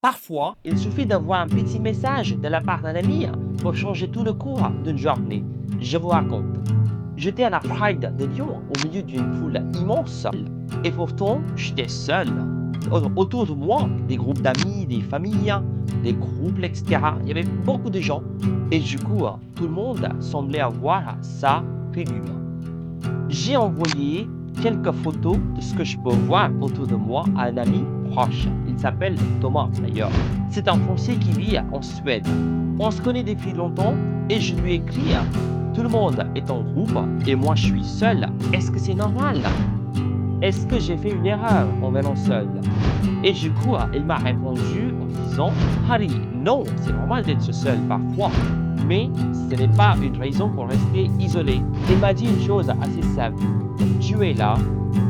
Parfois, il suffit d'avoir un petit message de la part d'un ami pour changer tout le cours d'une journée. Je vous raconte. J'étais à la Pride de Lyon au milieu d'une foule immense et pourtant j'étais seul. Autour de moi, des groupes d'amis, des familles, des groupes, etc. Il y avait beaucoup de gens et du coup, tout le monde semblait avoir sa pilule. J'ai envoyé quelques photos de ce que je peux voir autour de moi à un ami proche. Il s'appelle Thomas d'ailleurs. C'est un Français qui vit en Suède. On se connaît depuis longtemps et je lui ai écrit: tout le monde est en groupe et moi je suis seul. Est-ce que c'est normal? Est-ce que j'ai fait une erreur en venant seul? Et du coup, il m'a répondu en disant: Harry, non, c'est normal d'être seul parfois, mais ce n'est pas une raison pour rester isolé. Il m'a dit une chose assez simple: tu es là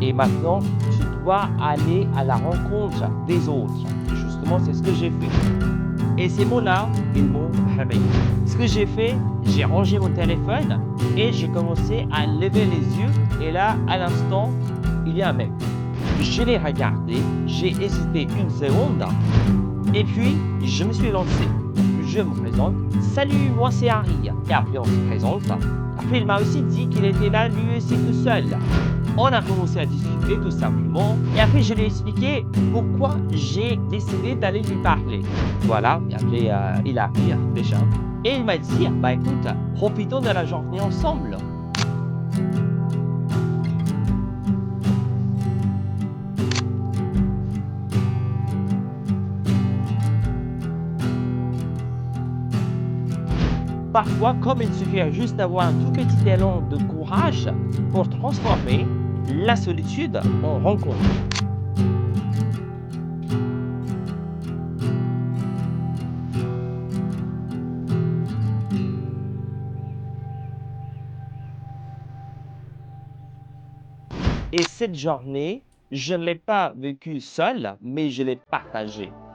et maintenant tu dois aller à la rencontre des autres. Et justement, c'est ce que j'ai fait. Et ces mots-là, ils m'ont réveillé. Ce que j'ai fait, j'ai rangé mon téléphone et j'ai commencé à lever les yeux. Et là, à l'instant, il y a un mec. Je l'ai regardé, j'ai hésité une seconde et puis je me suis lancé. Je me présente. Salut, moi c'est Harry. Et après on se présente. Après il m'a aussi dit qu'il était là lui aussi tout seul. On a commencé à discuter tout simplement. Et après je lui ai expliqué pourquoi j'ai décidé d'aller lui parler. Voilà, et après il a ri déjà. Et il m'a dit, bah écoute, profitons de la journée ensemble. Parfois, comme il suffit juste d'avoir un tout petit élan de courage pour transformer la solitude en rencontre. Et cette journée, je ne l'ai pas vécue seule, mais je l'ai partagée.